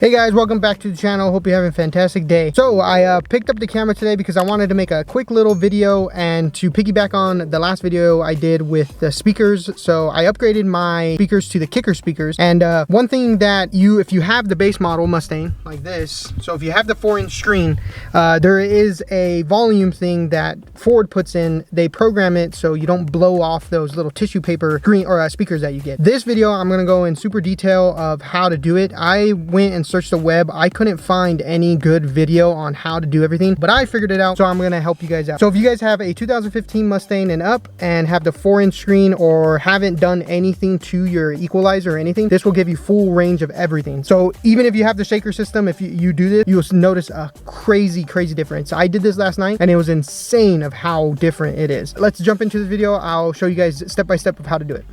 Hey guys, welcome back to the channel. Hope you're having a fantastic day. So I picked up the camera today because I wanted to make a quick little video and to piggyback on the last video I did with the speakers. So I upgraded my speakers to the kicker speakers. And one thing that if you have the base model Mustang like this, so if you have the 4-inch screen, there is a volume thing that Ford puts in. They program it so you don't blow off those little tissue paper screen or speakers that you get. This video I'm going to go in super detail of how to do it. I went and searched the web. I couldn't find any good video on how to do everything, but I figured it out, so I'm gonna help you guys out. So if you guys have a 2015 Mustang and up and have the 4-inch screen or haven't done anything to your equalizer or anything, this will give you full range of everything. So even if you have the shaker system, if you do this, you'll notice a crazy difference. I did this last night and it was insane of how different it is. Let's jump into this video. I'll show you guys step by step of how to do it.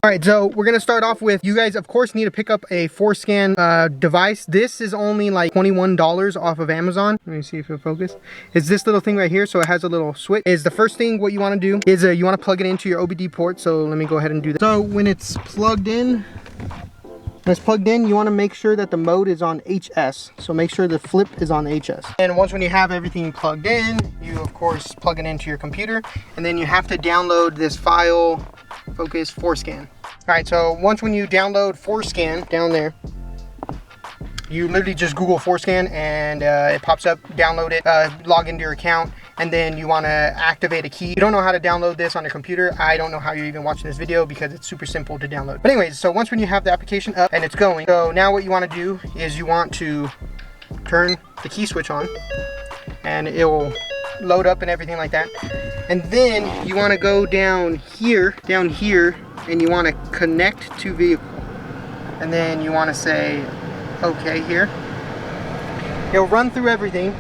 All right, so we're gonna start off with, you guys of course need to pick up a 4Scan device. This is only like $21 off of Amazon. Let me see if it'll focus. It's this little thing right here, so it has a little switch. Is the first thing what you wanna do is you wanna plug it into your OBD port. So let me go ahead and do that. So when it's plugged in, you want to make sure that the mode is on HS. So make sure the flip is on HS. And once when you have everything plugged in, you of course plug it into your computer, and then you have to download this file, focus 4Scan. All right, so once when you download 4Scan down there, you literally just Google 4Scan and it pops up. Download it, log into your account, and then you want to activate a key. You don't know how to download this on your computer. I don't know how you're even watching this video because it's super simple to download. But anyways, so once when you have the application up and it's going, so now what you want to do is you want to turn the key switch on and it will load up and everything like that. And then you want to go down here, and you want to connect to vehicle. And then you want to say okay here. It'll run through everything.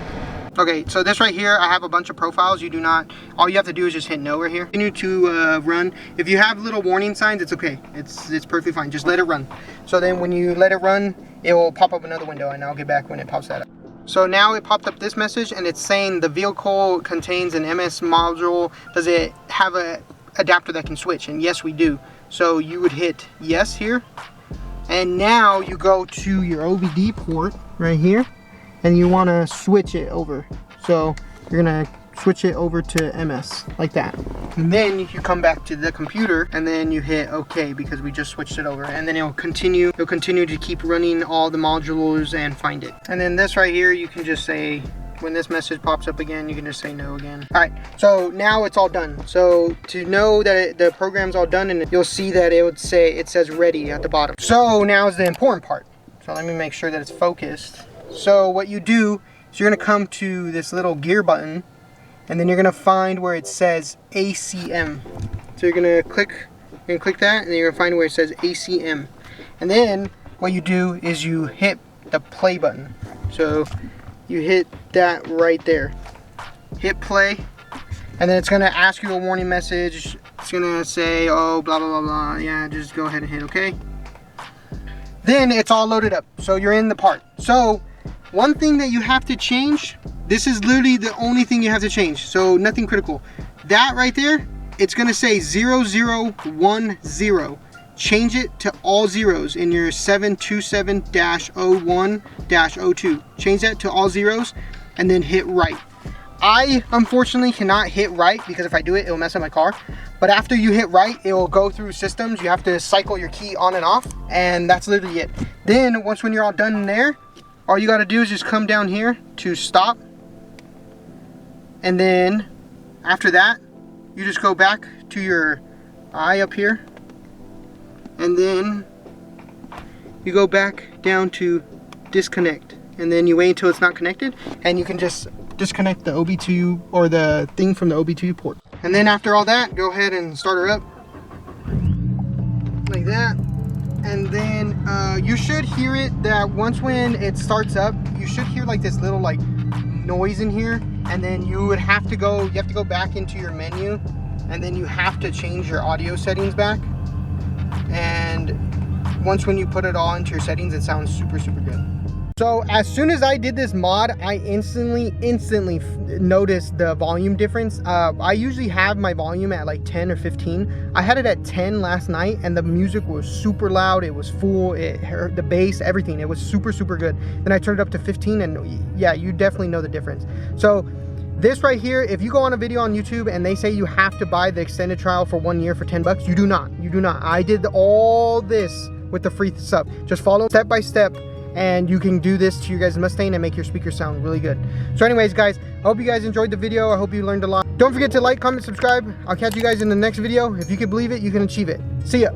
Okay, so this right here, I have a bunch of profiles. All you have to do is just hit no right here. Continue to run. If you have little warning signs, it's okay. It's perfectly fine. Just let it run. So then when you let it run, it will pop up another window, and I'll get back when it pops that up. So now it popped up this message, and it's saying the vehicle contains an MS module. Does it have a adapter that can switch? And yes, we do. So you would hit yes here. And now you go to your OBD port right here, and you want to switch it over. So you're gonna switch it over to MS like that. And then you come back to the computer and then you hit OK because we just switched it over. And then it'll continue to keep running all the modules and find it. And then this right here, you can just say, when this message pops up again, you can just say no again. All right, so now it's all done. So to know that the program's all done, and you'll see that it says ready at the bottom. So now is the important part. So let me make sure that it's focused. So what you do is you're gonna come to this little gear button, and then you're gonna find where it says ACM. So you're gonna click that, and then you're gonna find where it says ACM. And then what you do is you hit the play button. So you hit that right there. Hit play, and then it's gonna ask you a warning message. It's gonna say, oh, blah, blah, blah, blah. Yeah, just go ahead and hit OK. Then it's all loaded up. So you're in the part. So one thing that you have to change, this is literally the only thing you have to change. So nothing critical. That right there, it's gonna say 0010. Change it to all zeros in your 727-01-02. Change that to all zeros and then hit right. I unfortunately cannot hit right because if I do it, it'll mess up my car. But after you hit right, it will go through systems. You have to cycle your key on and off, and that's literally it. Then once when you're all done in there, all you gotta do is just come down here to stop. And then after that, you just go back to your eye up here. And then you go back down to disconnect. And then you wait until it's not connected, and you can just disconnect the OBD2 or the thing from the OBD2 port. And then after all that, go ahead and start her up like that. And then you should hear it that once when it starts up, you should hear like this little like noise in here. And then you have to go back into your menu, and then you have to change your audio settings back. And once when you put it all into your settings, it sounds super good. So as soon as I did this mod, I instantly noticed the volume difference. I usually have my volume at like 10 or 15. I had it at 10 last night and the music was super loud. It was full, it heard the bass, everything. It was super good. Then I turned it up to 15 and yeah, you definitely know the difference. So this right here, if you go on a video on YouTube and they say you have to buy the extended trial for 1 year for 10 bucks, you do not. I did all this with the free sub. Just follow step by step and you can do this to your guys' Mustang and make your speakers sound really good. So anyways, guys, I hope you guys enjoyed the video. I hope you learned a lot. Don't forget to like, comment, subscribe. I'll catch you guys in the next video. If you can believe it, you can achieve it. See ya.